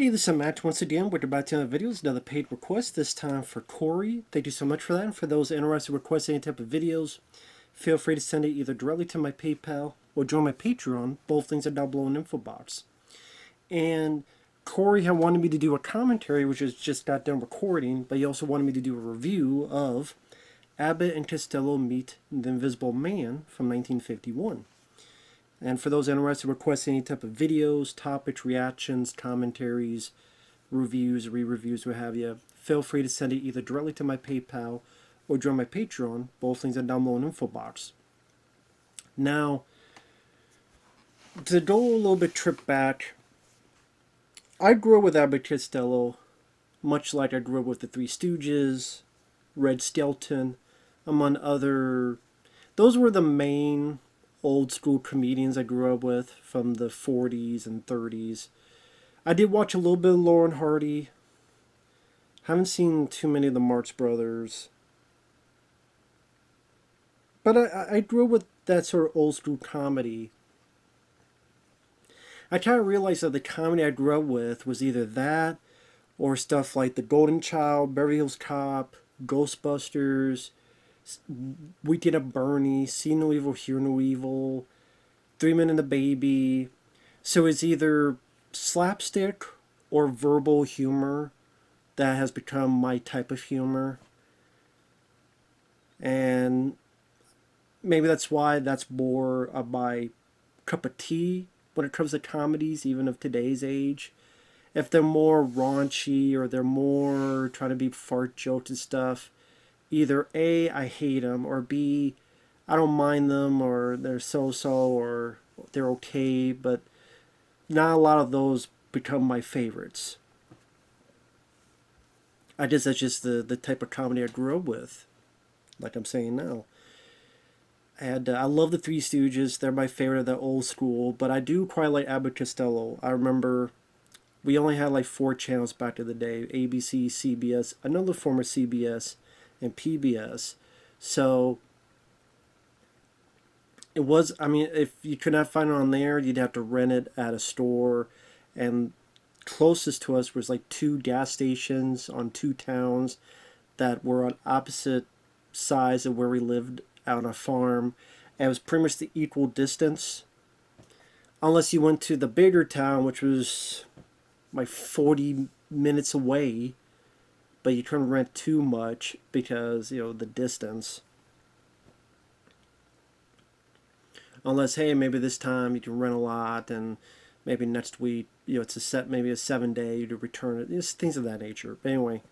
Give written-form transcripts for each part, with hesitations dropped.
Hey, this is Matt once again. We're about to another video. It's another paid request, this time for Corey. Thank you so much for that. And for those interested in requesting any type of videos, feel free to send it either directly to my PayPal or join my Patreon. Both links are down below in the info box. And Corey had wanted me to do a commentary, which is just got done recording, but he also wanted me to do a review of Abbott and Costello Meet the Invisible Man from 1951. And for those interested in requesting any type of videos, topics, reactions, commentaries, reviews, re-reviews, what have you, feel free to send it either directly to my PayPal or join my Patreon. Both links are down below in the info box. Now, to go a little bit trip back, I grew up with Abbott Costello, much like I grew up with the Three Stooges, Red Skelton, among other. Those were the main old school comedians I grew up with from the 40s and 30s. I did watch a little bit of Laurel and Hardy. Haven't seen too many of the Marx Brothers. But I grew up with that sort of old school comedy. I kind of realized that the comedy I grew up with was either that or stuff like The Golden Child, Beverly Hills Cop, Ghostbusters, Weekend at Bernie, See No Evil, Hear No Evil, Three Men and a Baby. So it's either slapstick or verbal humor that has become my type of humor. And maybe that's why that's more of my cup of tea when it comes to comedies, even of today's age. If they're more raunchy or they're more trying to be fart jokes and stuff, either A, I hate them, or B, I don't mind them, or they're so-so, or they're okay, but not a lot of those become my favorites. That's just the type of comedy I grew up with, like I'm saying now. And I love the Three Stooges. They're my favorite of the old school, but I do quite like Abbott Costello. I remember we only had like 4 channels back in the day: ABC, CBS, another former CBS, and PBS. So it was, I mean, if you could not find it on there, you'd have to rent it at a store. And closest to us was like 2 gas stations on 2 towns that were on opposite sides of where we lived out on a farm. And it was pretty much the equal distance. Unless you went to the bigger town, which was like 40 minutes away, but you couldn't rent too much because, the distance. Unless, hey, maybe this time you can rent a lot, and maybe next week, it's maybe a 7-day to return it. Just things of that nature. But anyway,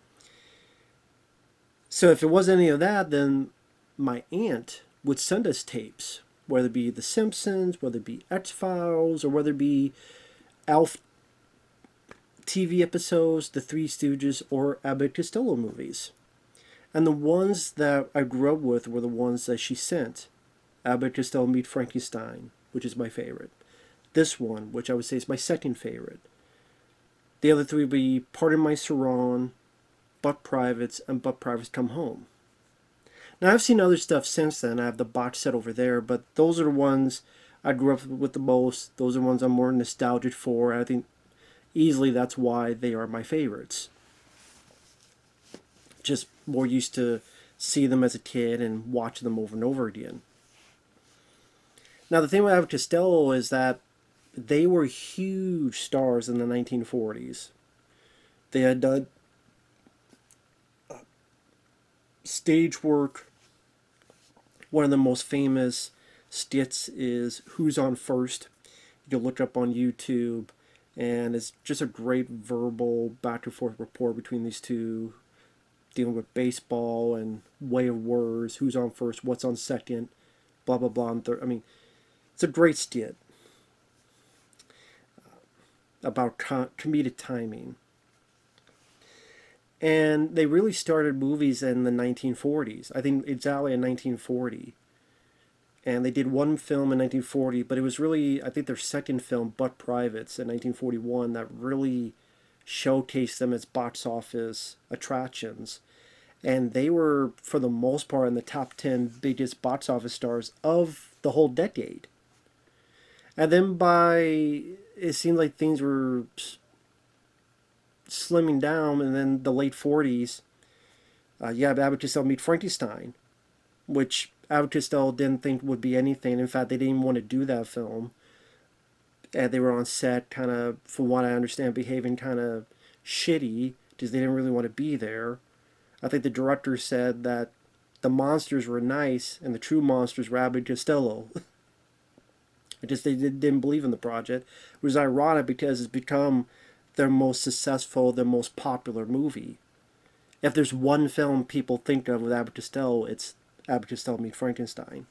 so if it wasn't any of that, then my aunt would send us tapes, whether it be The Simpsons, whether it be X-Files, or whether it be Alf TV episodes, The Three Stooges, or Abbott Costello movies. And the ones that I grew up with were the ones that she sent. Abbott Costello Meet Frankenstein, which is my favorite. This one, which I would say is my second favorite. The other three would be Pardon My Saran, Buck Privates, and Buck Privates Come Home. Now, I've seen other stuff since then. I have the box set over there, but those are the ones I grew up with the most. Those are the ones I'm more nostalgic for. I think easily that's why they are my favorites. Just more used to see them as a kid and watch them over and over again. Now, the thing with Abbott Costello is that they were huge stars in the 1940s. They had done stage work. One of the most famous skits is Who's on First. You can look up on YouTube, and it's just a great verbal back and forth rapport between these two, dealing with baseball and way of words, who's on first, what's on second, blah, blah, blah, and third. I mean, it's a great skit about comedic timing. And they really started movies in the 1940s. I think exactly in 1940. And they did one film in 1940, but it was really, I think, their second film, Buck Privates, in 1941, that really showcased them as box office attractions. And they were, for the most part, in the top 10 biggest box office stars of the whole decade. And then it seemed like things were slimming down, and then the late 40s, you have Abbott and Costello Meet Frankenstein, which Abbott and Costello didn't think would be anything. In fact, they didn't even want to do that film. And they were on set, kind of, from what I understand, behaving kind of shitty because they didn't really want to be there. I think the director said that the monsters were nice and the true monsters were Abbott and Costello. They didn't believe in the project. It was ironic because it's become their most successful, their most popular movie. If there's one film people think of with Abbott and Costello, it's Abbott and Costello Meet Frankenstein.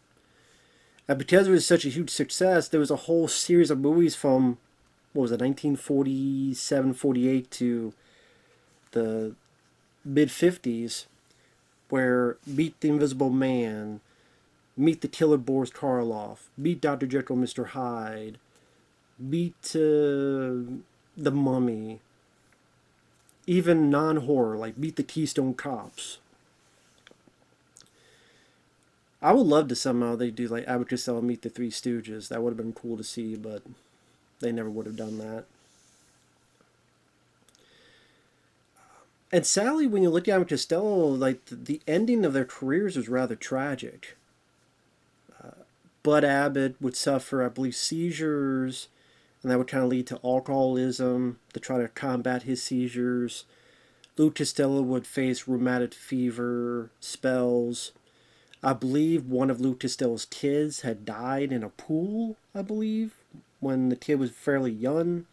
And because it was such a huge success, there was a whole series of movies from, what was it, 1947, 48 to the mid-50s, where Meet the Invisible Man, Meet the Killer Boris Karloff, Meet Dr. Jekyll and Mr. Hyde, Meet The Mummy, even non-horror, like Meet the Keystone Cops. I would love to somehow they do like Abbott and Costello Meet the Three Stooges. That would have been cool to see, but they never would have done that. And sadly, when you look at Abbott and Costello, like the ending of their careers was rather tragic. Bud Abbott would suffer, I believe, seizures, and that would kind of lead to alcoholism to try to combat his seizures. Lou Costello would face rheumatic fever, spells. I believe one of Lou Costello's kids had died in a pool, I believe, when the kid was fairly young.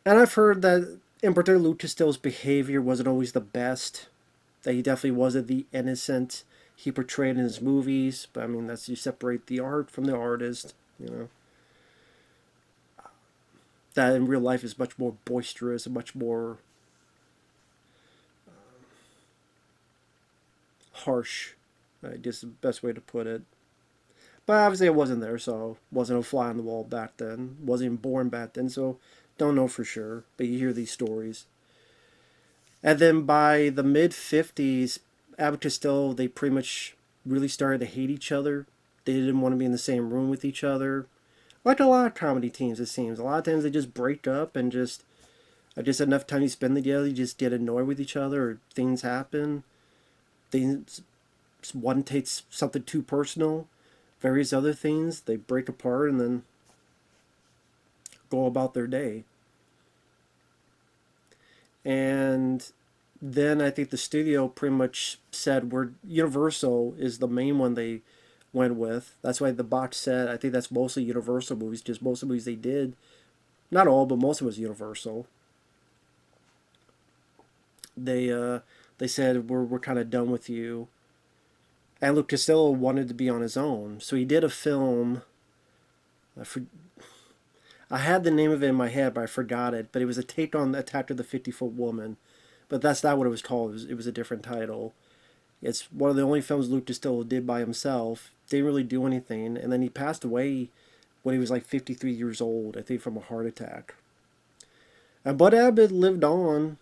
And I've heard that, in particular, Lou Costello's behavior wasn't always the best. That he definitely wasn't the innocent he portrayed in his movies. But, I mean, that's, you separate the art from the artist, you know. That in real life is much more boisterous and much more harsh, I guess the best way to put it. But obviously I wasn't there, so wasn't a fly on the wall back then. Wasn't even born back then, so don't know for sure. But you hear these stories. And then by the mid-50s, Abbott and Costello, they pretty much really started to hate each other. They didn't want to be in the same room with each other. Like a lot of comedy teams, it seems. A lot of times they just break up and just enough time you spend together, you just get annoyed with each other, or things happen. Things, one takes something too personal, various other things, they break apart and then go about their day. And then I think the studio pretty much said Universal is the main one they went with. That's why the box set, I think that's mostly Universal movies, just most of the movies they did, not all, but most of it was Universal. They said, we're kind of done with you. And Luke Costello wanted to be on his own. So he did a film. I had the name of it in my head, but I forgot it. But it was a take on Attack of the 50-Foot Woman. But that's not what it was called. It was a different title. It's one of the only films Luke Costello did by himself. Didn't really do anything. And then he passed away when he was like 53 years old, I think from a heart attack. And Bud Abbott lived on.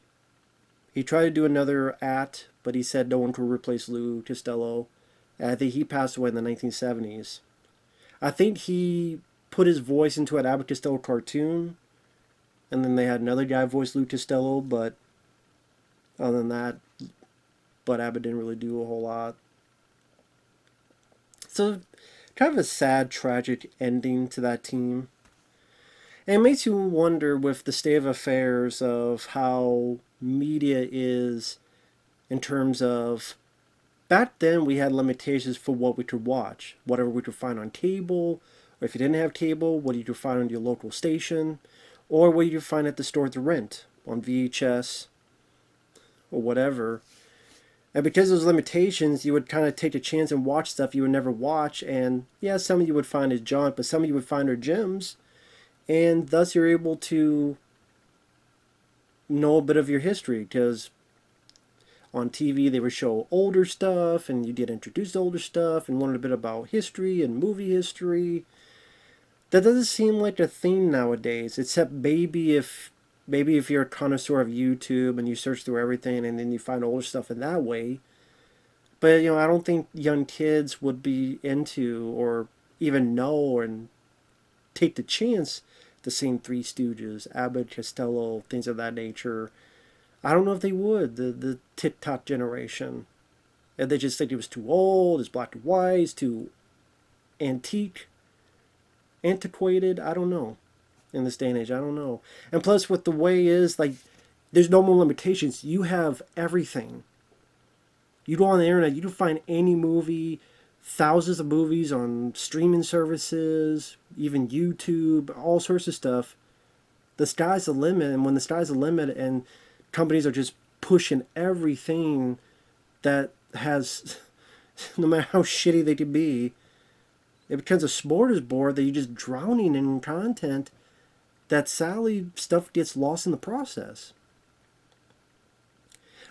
He tried to do another act, but he said no one could replace Lou Costello. And I think he passed away in the 1970s. I think he put his voice into an Abbott Costello cartoon, and then they had another guy voice Lou Costello, but other than that, Bud Abbott didn't really do a whole lot. So, kind of a sad, tragic ending to that team. And it makes you wonder with the state of affairs of how media is in terms of, back then we had limitations for what we could watch. Whatever we could find on cable, or if you didn't have cable, what you could find on your local station, or what you could find at the store to rent, on VHS, or whatever. And because of those limitations, you would kind of take a chance and watch stuff you would never watch, and yeah, some of you would find as junk, but some of you would find are gems. And thus you're able to know a bit of your history, because on TV they would show older stuff and you get introduced to older stuff and learn a bit about history and movie history. That doesn't seem like a thing nowadays, except maybe if you're a connoisseur of YouTube and you search through everything and then you find older stuff in that way. But I don't think young kids would be into or even know and take the chance the same Three Stooges, Abbott, Costello, things of that nature. I don't know if they would, the TikTok generation. And they just think it was too old, it's black and white, it's too antiquated. I don't know. In this day and age, I don't know. And plus, with the way is, like, there's no more limitations. You have everything. You go on the internet, you can find any movie, thousands of movies on streaming services, even YouTube, all sorts of stuff. The sky's the limit, and when the sky's the limit and companies are just pushing everything that has, no matter how shitty they can be, it becomes a smorgasbord that you're just drowning in content that sadly stuff gets lost in the process.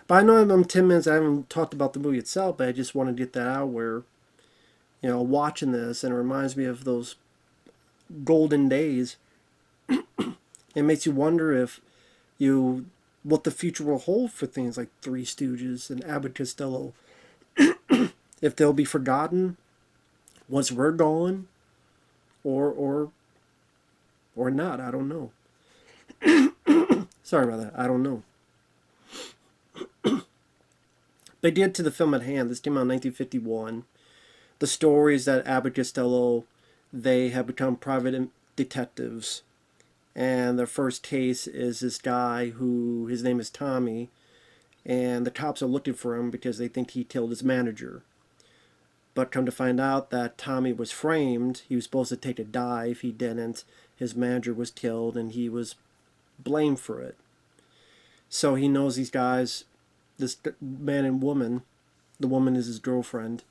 But I know I'm 10 minutes, I haven't talked about the movie itself, but I just want to get that out where, watching this, and it reminds me of those golden days. It makes you wonder what the future will hold for things like Three Stooges and Abbott Costello. If they'll be forgotten once we're gone, or not. I don't know. Sorry about that. I don't know. They did to the film at hand. This came out in 1951. The story is that Abbott Costello, they have become private detectives. And their first case is this guy who, his name is Tommy. And the cops are looking for him because they think he killed his manager. But come to find out that Tommy was framed. He was supposed to take a dive. He didn't. His manager was killed and he was blamed for it. So he knows these guys, this man and woman, the woman is his girlfriend,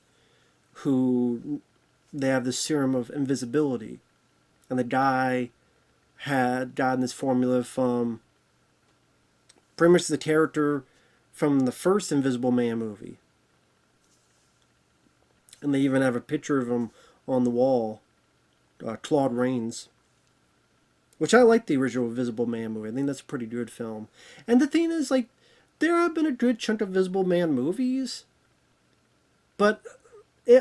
who they have this serum of invisibility. And the guy had gotten this formula from pretty much the character from the first Invisible Man movie. And they even have a picture of him on the wall, Claude Rains. Which I like the original Invisible Man movie. I think that's a pretty good film. And the thing is, like, there have been a good chunk of Invisible Man movies. But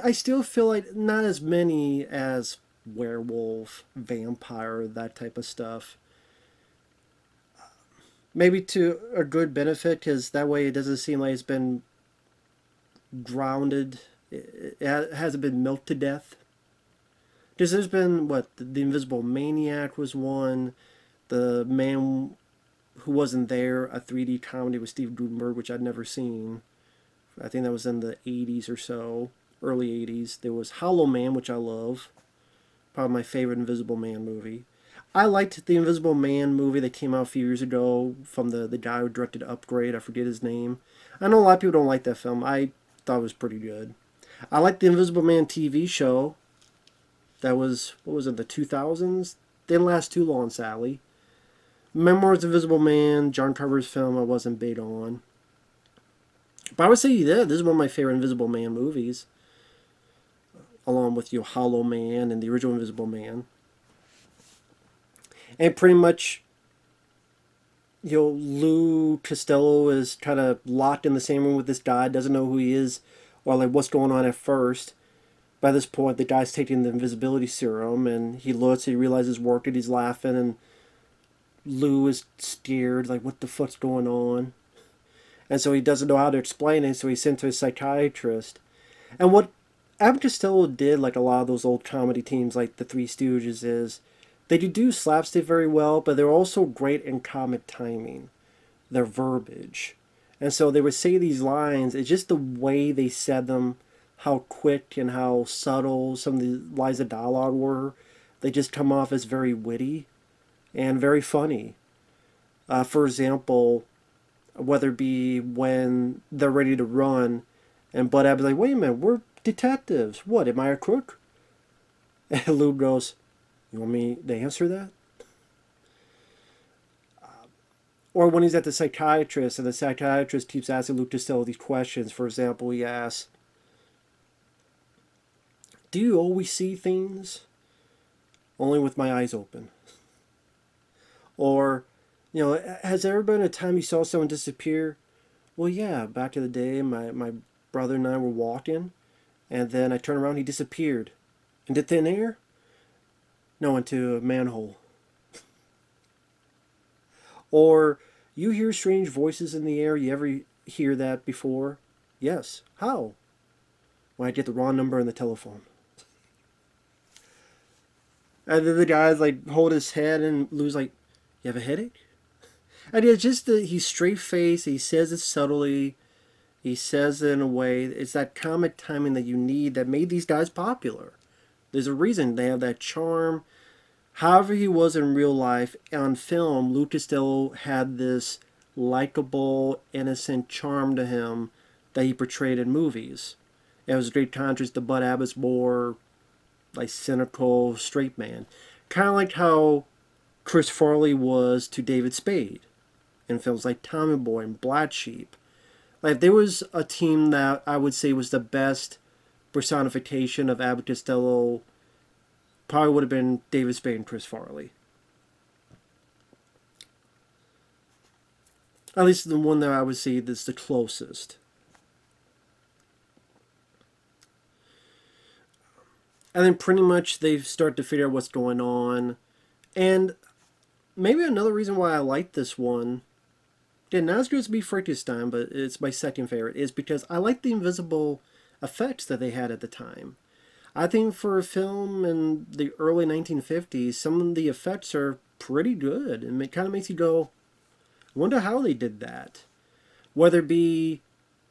I still feel like not as many as werewolf, vampire, that type of stuff. Maybe to a good benefit, because that way it doesn't seem like it's been grounded. It hasn't been milked to death. Because there's been, the Invisible Maniac was one. The Man Who Wasn't There, a 3D comedy with Steve Gutenberg, which I'd never seen. I think that was in the 80s or so, early 80s. There was Hollow Man, which I love. Probably my favorite Invisible Man movie. I liked the Invisible Man movie that came out a few years ago from the guy who directed Upgrade. I forget his name. I know a lot of people don't like that film. I thought it was pretty good. I liked the Invisible Man TV show. That was, what was it, the 2000s? Didn't last too long, sadly. Memoirs of Invisible Man, John Carver's film, I wasn't big on. But I would say, yeah, this is one of my favorite Invisible Man movies. Along with Hollow Man and the original Invisible Man. And pretty much, Lou Costello is kind of locked in the same room with this guy, doesn't know who he is, or like what's going on at first. By this point, the guy's taking the invisibility serum, and he looks, he realizes it's working, he's laughing, and Lou is scared, like, what the fuck's going on? And so he doesn't know how to explain it, so he's sent to a psychiatrist. And what Abbott Costello did, like a lot of those old comedy teams, like the Three Stooges, is they do slapstick very well, but they're also great in comic timing, their verbiage. And so they would say these lines, it's just the way they said them, how quick and how subtle some of the lines of dialogue were. They just come off as very witty and very funny. For example, whether it be when they're ready to run, and Bud Abbott's like, wait a minute, we're detectives. What, am I a crook? And Lou goes, you want me to answer that? Or when he's at the psychiatrist, and the psychiatrist keeps asking Lou Costello these questions. For example, he asks, do you always see things? Only with my eyes open. Or, has there ever been a time you saw someone disappear? Well, yeah, back in the day, my brother and I were walking, and then I turned around, he disappeared. Into thin air? No, into a manhole. Or, you hear strange voices in the air. You ever hear that before? Yes. How? When I get the wrong number on the telephone. And then the guys like hold his head and Lou's like, "You have a headache?" And it's just he's straight faced. He says it subtly. He says it in a way. It's that comic timing that you need that made these guys popular. There's a reason they have that charm. However he was in real life, on film, Lou Costello had this likable, innocent charm to him that he portrayed in movies. It was a great contrast to Bud Abbott's more like cynical straight man. Kind of like how Chris Farley was to David Spade in films like Tommy Boy and Black Sheep. Like, if there was a team that I would say was the best personification of Abbott Costello, probably would have been David Spade and Chris Farley. At least the one that I would say that's the closest. And then pretty much they start to figure out what's going on. And maybe another reason why I like this one, again, not as good as Be Frankenstein, but it's my second favorite, is because I like the invisible effects that they had at the time. I think for a film in the early 1950s, some of the effects are pretty good. And it kind of makes you go, I wonder how they did that. Whether it be,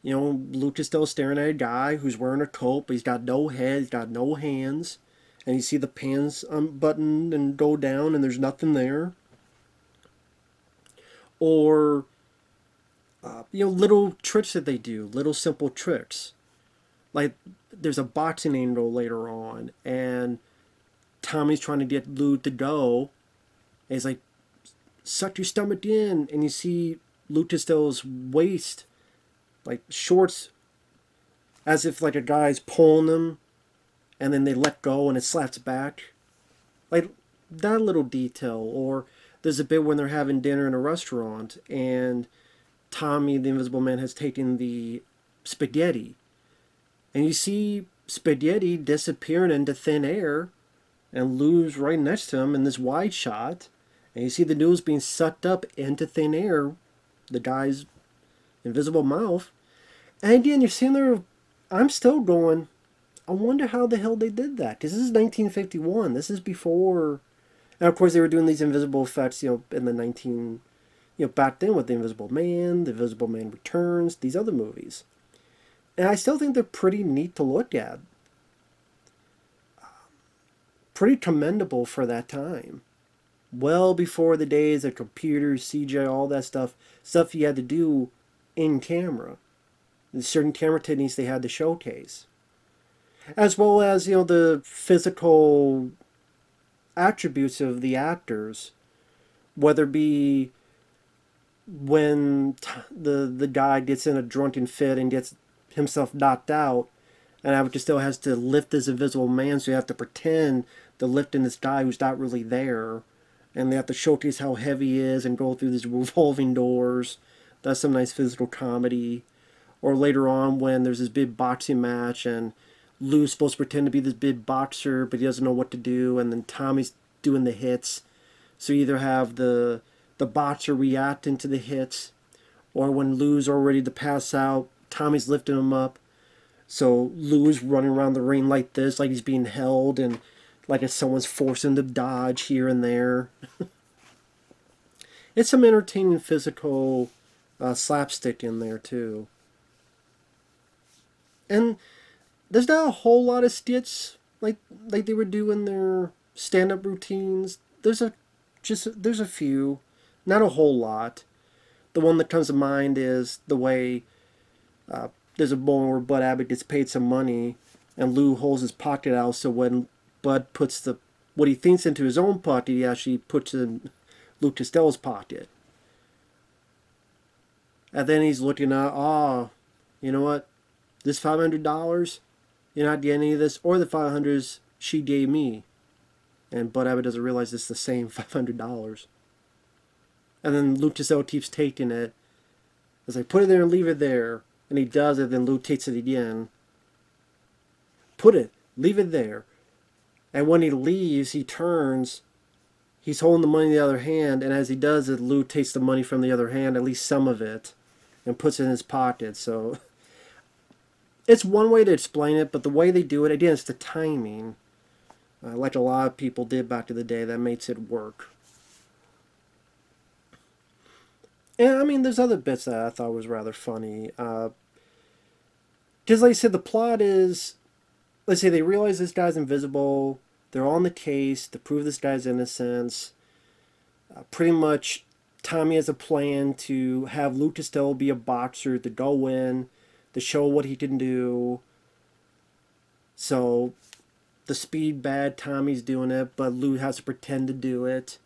Lucas still staring at a guy who's wearing a coat, but he's got no head, he's got no hands. And you see the pants unbuttoned and go down and there's nothing there. Or, little tricks that they do, little simple tricks. Like, there's a boxing angle later on, and Tommy's trying to get Lou to go, and he's like, suck your stomach in, and you see Lou Costello's waist, like, shorts, as if, like, a guy's pulling them, and then they let go, and it slaps back. Like, that little detail. Or there's a bit when they're having dinner in a restaurant, and Tommy, the Invisible Man, has taken the spaghetti, and you see spaghetti disappearing into thin air, and Lou's right next to him in this wide shot, and you see the noodles being sucked up into thin air, the guy's invisible mouth. And again, you're sitting there, I'm still going, I wonder how the hell they did that. Because this is 1951. This is before, and of course they were doing these invisible effects, in the back then with The Invisible Man, The Invisible Man Returns, these other movies. And I still think they're pretty neat to look at. Pretty commendable for that time. Well before the days of computers, CGI, all that stuff you had to do in camera. There's certain camera techniques they had to showcase. As well as, the physical attributes of the actors. Whether it be when the guy gets in a drunken fit and gets himself knocked out, and Abbott still has to lift this invisible man, so you have to pretend to lifting this guy who's not really there, and they have to showcase how heavy he is and go through these revolving doors. That's some nice physical comedy. Or later on when there's this big boxing match and Lou's supposed to pretend to be this big boxer, but he doesn't know what to do, and then Tommy's doing the hits. So you either have the boxer reacting to the hits, or when Lou's all ready to pass out, Tommy's lifting him up. So Lou's running around the ring like this, like he's being held, and like if someone's forcing him to dodge here and there. It's some entertaining physical slapstick in there too. And there's not a whole lot of skits like they would do in their stand-up routines. There's a few, not a whole lot. The one that comes to mind is the way there's a moment where Bud Abbott gets paid some money, and Lou holds his pocket out, so when Bud puts what he thinks into his own pocket, he actually puts in Lou Costello's pocket. And then he's looking at, you know what? This $500, you're not getting any of this, or the $500 she gave me. And Bud Abbott doesn't realize it's the same $500. And then Lou Costello keeps taking it. It's like, put it there and leave it there. And he does it, then Lou takes it again. Put it, leave it there. And when he leaves, he turns, he's holding the money in the other hand, and as he does it, Lou takes the money from the other hand, at least some of it, and puts it in his pocket. So it's one way to explain it, but the way they do it, again, it's the timing. Like a lot of people did back in the day, that makes it work. And I mean, there's other bits that I thought was rather funny. Just like I said, the plot is, let's say they realize this guy's invisible. They're on the case to prove this guy's innocence. Pretty much, Tommy has a plan to have Lou Costello be a boxer to go in, to show what he can do. So, the speed bad, Tommy's doing it, but Lou has to pretend to do it.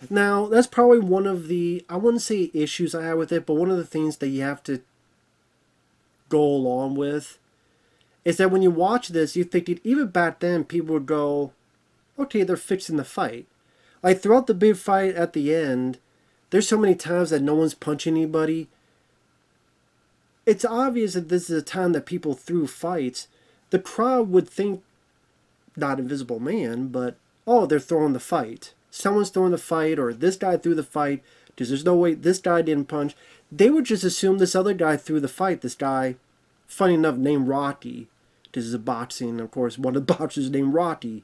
Now, that's probably one of the, I wouldn't say issues I have with it, but one of the things that you have to go along with is that when you watch this, you think even back then people would go, okay, they're fixing the fight. Like throughout the big fight at the end, there's so many times that no one's punching anybody. It's obvious that this is a time that people threw fights. The crowd would think, not Invisible Man, but, oh, they're throwing the fight. Someone's throwing the fight, or this guy threw the fight, because there's no way this guy didn't punch. They would just assume this other guy threw the fight. This guy, funny enough, named Rocky. This is a boxing, of course, one of the boxers named Rocky.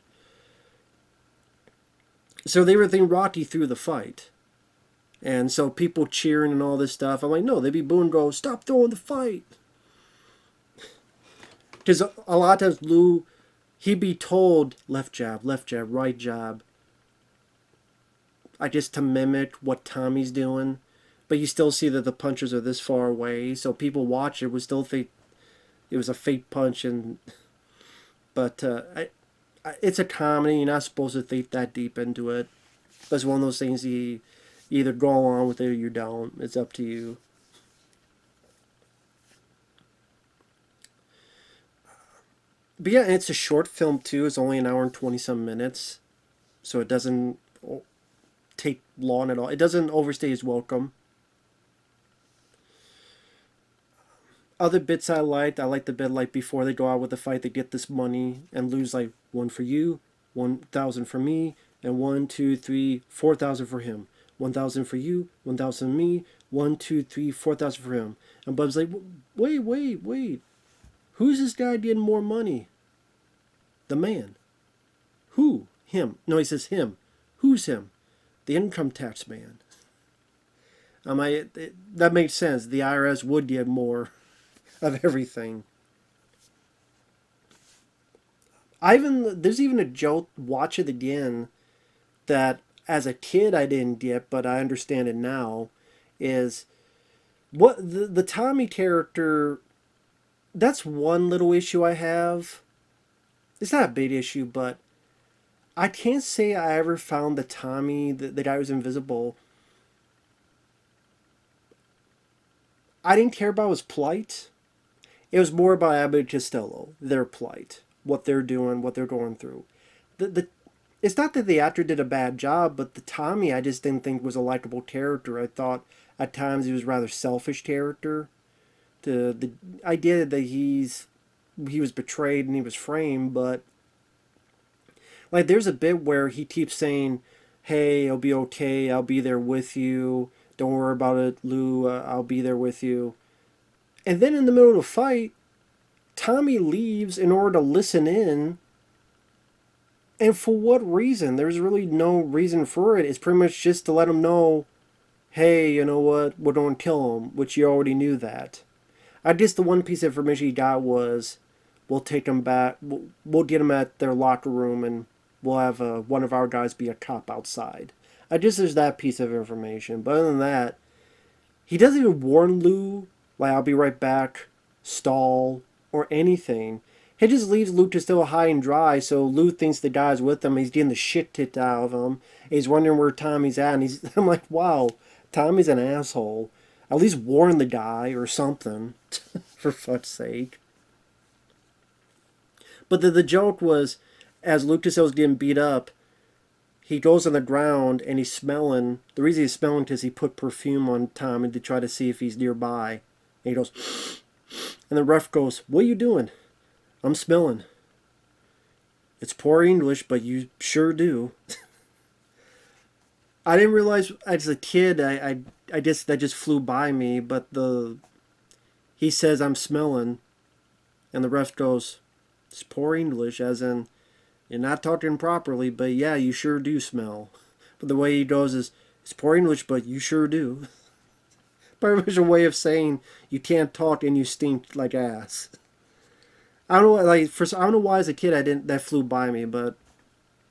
So they would think Rocky threw the fight. And so people cheering and all this stuff. I'm like, no, they'd be booing and go, stop throwing the fight. Because a lot of times Lou, he'd be told left jab, right jab. I guess to mimic what Tommy's doing. But you still see that the punches are this far away. So people watch it would still think it was a fake punch. But it's a comedy. You're not supposed to think that deep into it. It's one of those things you either go along with it or you don't. It's up to you. But yeah, it's a short film too. It's only an hour and 20-some minutes. So it doesn't take long at all. It doesn't overstay its welcome. Other bits I liked the bit like before they go out with the fight, they get this money and lose like 1 for you, 1,000 for me, and 1, 2, 3, 4,000 for him. 1,000 for you, 1,000 me, 1, 2, 3, 4,000 for him. And Bub's like, wait. Who's this guy getting more money? The man. Who? Him. No, he says him. Who's him? The income tax man. That makes sense. The IRS would get more of everything. There's even a joke, watch it again, that as a kid I didn't get, but I understand it now, is what the Tommy character, that's one little issue I have. It's not a big issue, but I can't say I ever found the Tommy, the guy who's invisible. I didn't care about his plight. It was more about Abbott and Costello, their plight, what they're doing, what they're going through. It's not that the actor did a bad job, but the Tommy I just didn't think was a likable character. I thought at times he was a rather selfish character. The idea that he was betrayed and he was framed, but like there's a bit where he keeps saying, hey, it'll be okay, I'll be there with you, don't worry about it, Lou, I'll be there with you. And then in the middle of the fight, Tommy leaves in order to listen in. And for what reason? There's really no reason for it. It's pretty much just to let him know, hey, you know what, we're going to kill him, which you already knew that. I guess the one piece of information he got was, we'll take him back, we'll get him at their locker room, and we'll have one of our guys be a cop outside. I guess there's that piece of information. But other than that, he doesn't even warn Lou, like, I'll be right back, stall, or anything. He just leaves Lou to still high and dry, so Lou thinks the guy's with him. He's getting the shit kicked out of him. He's wondering where Tommy's at, and I'm like, wow, Tommy's an asshole. At least warn the guy or something, for fuck's sake. But the joke was, as Lou Costello's getting beat up, he goes on the ground and he's smelling. The reason he's smelling is he put perfume on Tommy to try to see if he's nearby. And he goes, and the ref goes, what are you doing? I'm smelling. It's poor English, but you sure do. I didn't realize as a kid. I just that just flew by me. But he says I'm smelling, and the ref goes, "It's poor English," as in you're not talking properly. But yeah, you sure do smell. But the way he goes is, "It's poor English, but you sure do." Pretty much a way of saying you can't talk and you stink like ass. I don't know, I don't know why as a kid I didn't that flew by me, but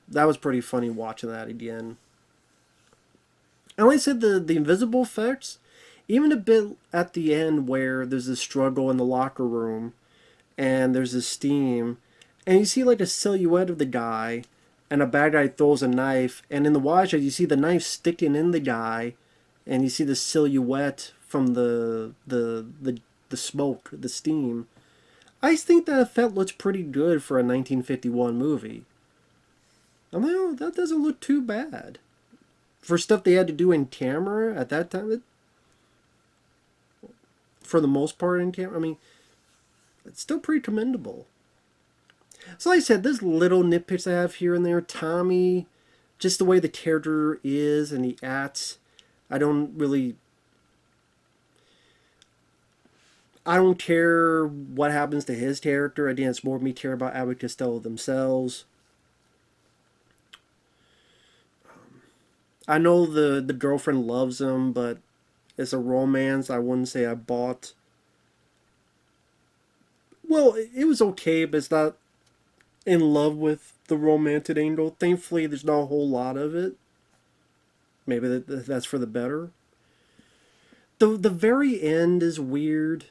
that was pretty funny watching that again. And like I said, the invisible effects, even a bit at the end where there's this struggle in the locker room, and there's this steam, and you see like a silhouette of the guy, and a bad guy throws a knife, and in the wide shot you see the knife sticking in the guy, and you see the silhouette from the smoke, the steam. I think that effect looks pretty good for a 1951 movie. I'm like, oh, that doesn't look too bad. For stuff they had to do in camera at that time, for the most part in camera, I mean, it's still pretty commendable. So like I said, there's little nitpicks I have here and there. Tommy, just the way the character is and he acts, I don't care what happens to his character. Again, it's more me care about Abbott and Costello themselves. I know the girlfriend loves him, but it's a romance. I wouldn't say I bought. Well, it was okay, but it's not in love with the romantic angle. Thankfully, there's not a whole lot of it. Maybe that's for the better. The very end is weird.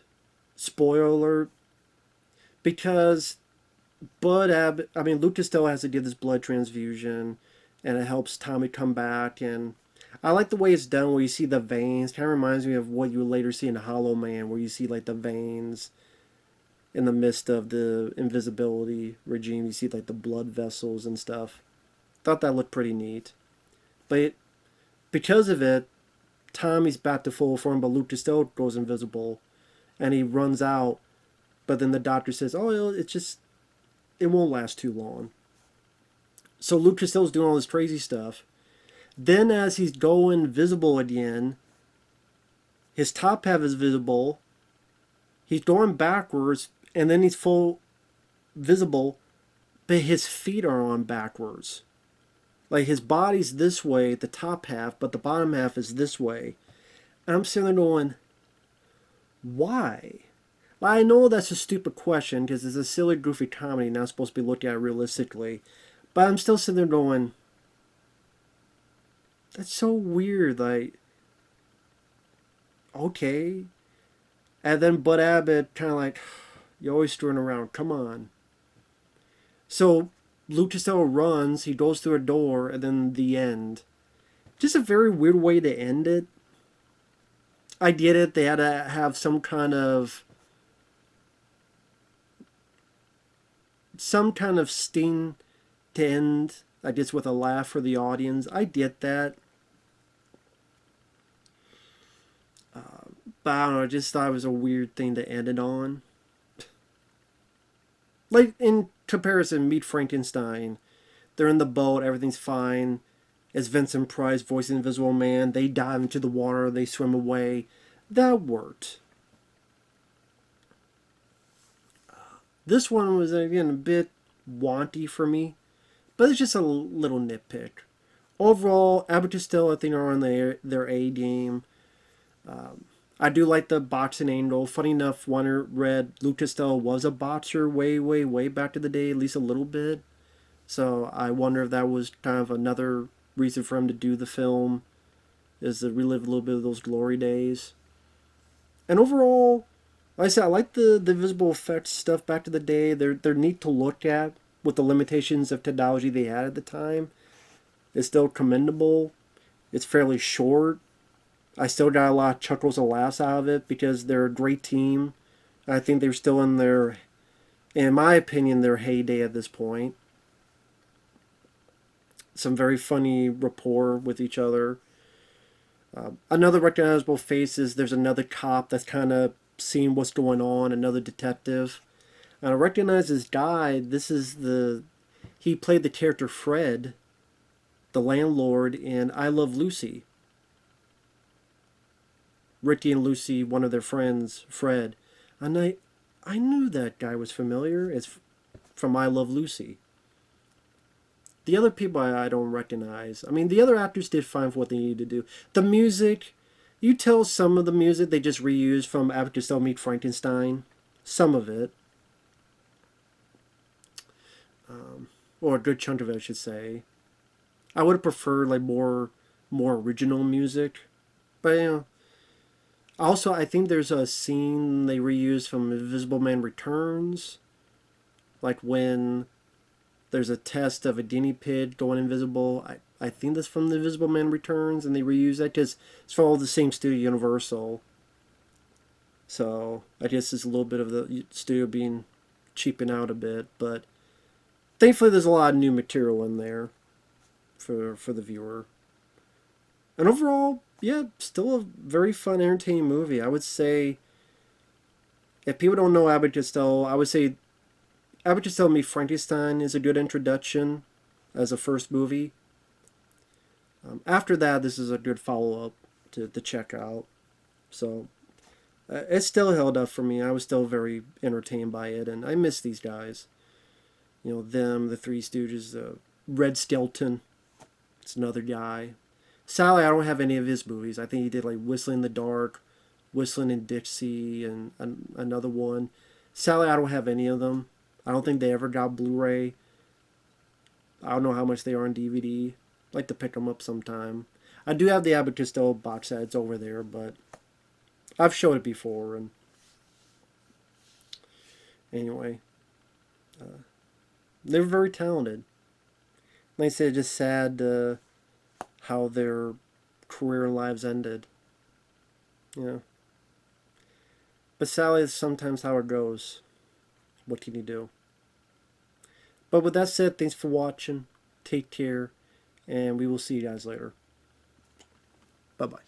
Spoiler alert. Because Luke Costello has to give this blood transfusion, and it helps Tommy come back. And I like the way it's done, where you see the veins. Kind of reminds me of what you later see in Hollow Man, where you see like the veins in the midst of the invisibility regime. You see like the blood vessels and stuff. Thought that looked pretty neat. But because of it, Tommy's back to full form, but Luke Costello goes invisible, and he runs out. But then the doctor says, "Oh, it won't last too long." So Luke Costello's doing all this crazy stuff. Then, as he's going visible again, his top half is visible. He's going backwards, and then he's full visible, but his feet are on backwards. Like his body's this way, the top half, but the bottom half is this way. And I'm sitting there going, why? Well, I know that's a stupid question because it's a silly, goofy comedy, not supposed to be looked at realistically. But I'm still sitting there going, that's so weird. Like, okay. And then Bud Abbott kind of like, you're always screwing around. Come on. So Luke Costello runs, he goes through a door, and then the end. Just a very weird way to end it. I get it, they had to have some kind of sting to end, I guess, with a laugh for the audience. I get that. But I don't know, I just thought it was a weird thing to end it on. Like, in comparison, Meet Frankenstein. They're in the boat, everything's fine. As Vincent Price voicing Invisible Man, they dive into the water, they swim away. That worked. This one was, again, a bit wanty for me, but it's just a little nitpick. Overall, Abbott and Costello, I think, are on their A game. I do like the boxing angle. Funny enough, when I read Luke Costello was a boxer way, way, way back in the day, at least a little bit. So I wonder if that was kind of another reason for him to do the film, is to relive a little bit of those glory days. And overall, like I said, I like the visual effects stuff back to the day. They're neat to look at with the limitations of technology they had at the time. It's still commendable. It's fairly short. I still got a lot of chuckles and laughs out of it because they're a great team. I think they're still in my opinion, their heyday at this point. Some very funny rapport with each other. Another recognizable face is there's another cop that's kind of seeing what's going on, another detective. And I recognize this guy. He played the character Fred, the landlord in I Love Lucy. Ricky and Lucy, one of their friends, Fred. And I knew that guy was familiar. It's from I Love Lucy. The other people I don't recognize. I mean, the other actors did fine for what they needed to do. The music, you tell some of the music they just reused from Abbott and Costello Meet Frankenstein. Some of it. Or a good chunk of it, I should say. I would have preferred like more original music. But, you know. Also, I think there's a scene they reused from Invisible Man Returns. Like when there's a test of a guinea pig going invisible. I think that's from The Invisible Man Returns, and they reuse that because it's from all the same studio, Universal. So I guess it's a little bit of the studio being cheaping out a bit, but thankfully there's a lot of new material in there for the viewer. And overall, yeah, still a very fun, entertaining movie. I would say, if people don't know Abbott and Costello, I would say Abbott and Costello Meet Frankenstein is a good introduction as a first movie. After that, this is a good follow-up to check out. So, it still held up for me. I was still very entertained by it, and I miss these guys. You know, them, the Three Stooges, Red Skelton. It's another guy. Sally, I don't have any of his movies. I think he did like Whistling in the Dark, Whistling in Dixie, and another one. Sally, I don't have any of them. I don't think they ever got Blu-ray. I don't know how much they are on DVD. I'd like to pick them up sometime. I do have the Abbott and Costello box set. It's over there, but I've showed it before. And anyway, they were very talented. Like I said, just sad how their career lives ended. You know. But Sally is sometimes how it goes. What can you do? But with that said, thanks for watching. Take care. And we will see you guys later. Bye-bye.